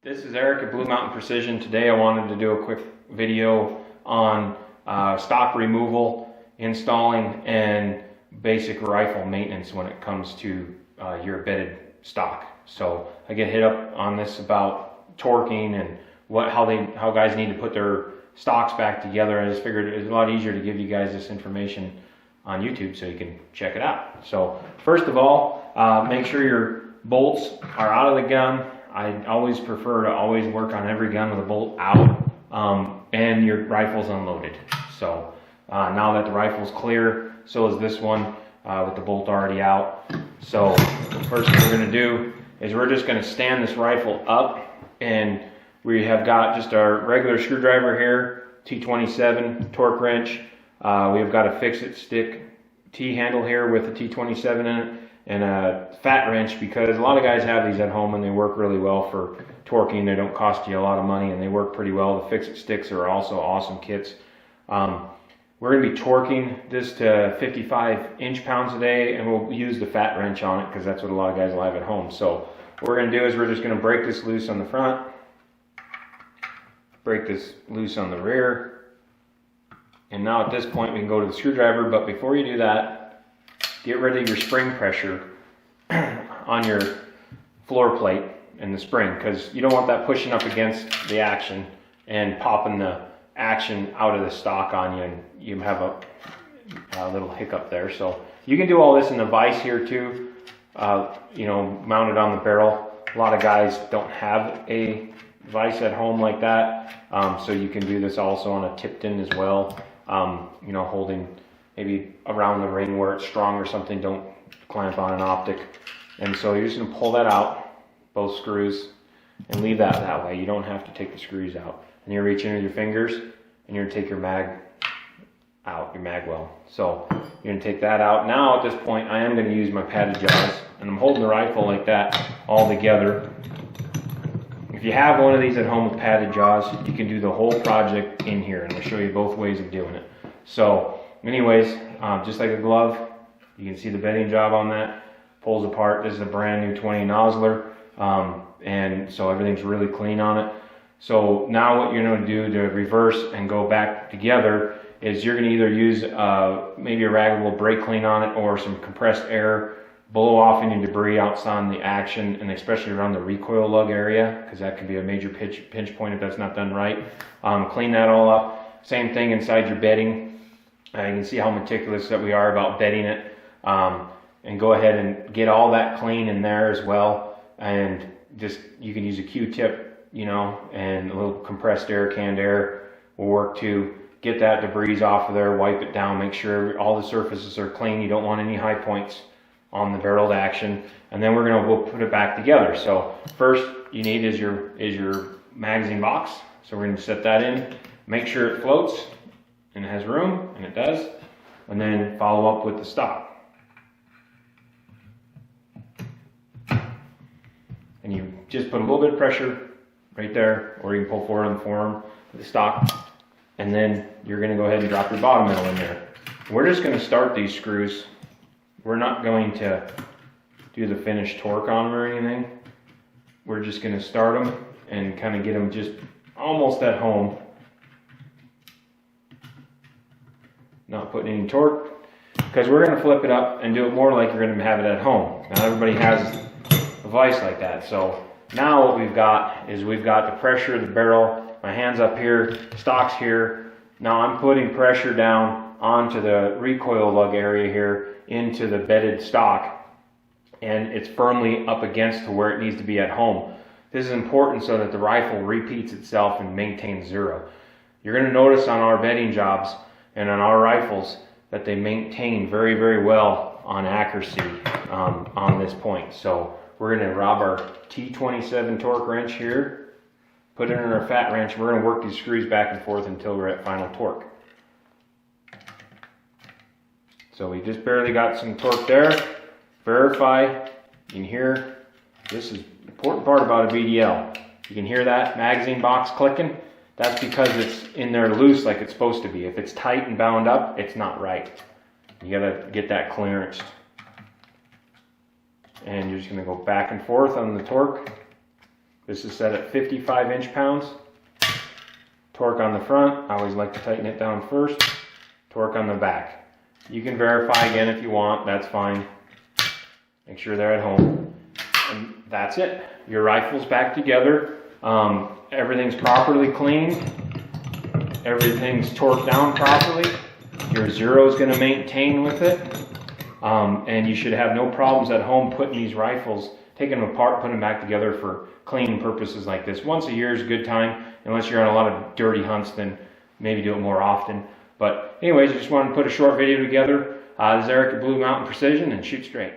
This is Eric at Blue Mountain Precision. Today I wanted to do a quick video on stock removal, installing, and basic rifle maintenance when it comes to your bedded stock. So I get hit up on this about torquing and how guys need to put their stocks back together. I just figured it's a lot easier to give you guys this information on YouTube so you can check it out. So first of all, make sure your bolts are out of the gun. I always prefer to always work on every gun with a bolt out, and your rifle's unloaded. So now that the rifle's clear, so is this one with the bolt already out. So the first thing we're going to do is we're just going to stand this rifle up, and we have got just our regular screwdriver here, T27 torque wrench. We've got a fix-it stick T-handle here with a T27 in it, and a fat wrench, because a lot of guys have these at home and they work really well for torquing. They don't cost you a lot of money and they work pretty well. The fix-it sticks are also awesome kits. We're going to be torquing this to 55 inch-pounds a day, and we'll use the fat wrench on it because that's what a lot of guys will have at home. So what we're going to do is we're just going to break this loose on the front, break this loose on the rear, and now at this point we can go to the screwdriver. But before you do that, get rid of your spring pressure on your floor plate and the spring, because you don't want that pushing up against the action and popping the action out of the stock on you, and you have a little hiccup there. So you can do all this in the vise here too, mounted on the barrel. A lot of guys don't have a vise at home like that, so you can do this also on a Tipton as well, holding maybe around the ring where it's strong or something. Don't clamp on an optic. And so you're just going to pull that out, both screws, and leave that way. You don't have to take the screws out. And you're reaching with your fingers, and you're going to take your mag out, your mag well. So you're going to take that out. Now at this point, I am going to use my padded jaws, and I'm holding the rifle like that all together. If you have one of these at home with padded jaws, you can do the whole project in here, and I'll show you both ways of doing it. So anyways, just like a glove, you can see the bedding job on that. Pulls apart. This is a brand new 20 nozzler, and so everything's really clean on it. So now what you're going to do to reverse and go back together is you're going to either use maybe a rag with a little brake clean on it, or some compressed air, blow off any debris outside the action, and especially around the recoil lug area, because that could be a major pinch point if that's not done right. Clean that all up. Same thing inside your bedding. You can see how meticulous that we are about bedding it, and go ahead and get all that clean in there as well. And just, you can use a Q-tip, and a little compressed air, canned air will work to get that debris off of there, wipe it down, make sure all the surfaces are clean. You don't want any high points on the barreled action. And then we'll put it back together. So first you need is your magazine box. So we're going to set that in, make sure it floats and it has room, and it does, and then follow up with the stock. And you just put a little bit of pressure right there, or you can pull forward on the forearm with the stock, and then you're going to go ahead and drop your bottom metal in there. We're just going to start these screws. We're not going to do the finished torque on them or anything. We're just going to start them and kind of get them just almost at home. Not putting any torque, because we're going to flip it up and do it more like you're going to have it at home. Not everybody has a vise like that. So now what we've got is we've got the pressure of the barrel. My hand's up here, stock's here. Now I'm putting pressure down onto the recoil lug area here into the bedded stock, and it's firmly up against to where it needs to be at home. This is important so that the rifle repeats itself and maintains zero. You're going to notice on our bedding jobs and on our rifles that they maintain very, very well on accuracy on this point. So we're going to rob our T27 torque wrench here, put it in our fat wrench, and we're going to work these screws back and forth until we're at final torque. So we just barely got some torque there. Verify. You can hear, this is the important part about a VDL. You can hear that magazine box clicking. That's because it's in there loose like it's supposed to be. If it's tight and bound up, it's not right. You gotta get that clearanced. And you're just gonna go back and forth on the torque. This is set at 55 inch-pounds. Torque on the front, I always like to tighten it down first. Torque on the back. You can verify again if you want, that's fine. Make sure they're at home. And that's it. Your rifle's back together. Everything's properly cleaned. Everything's torqued down properly. Your zero is going to maintain with it. And you should have no problems at home putting these rifles, taking them apart, putting them back together for cleaning purposes like this. Once a year is a good time. Unless you're on a lot of dirty hunts, then maybe do it more often. But anyways, I just wanted to put a short video together. This is Eric at Blue Mountain Precision, and shoot straight.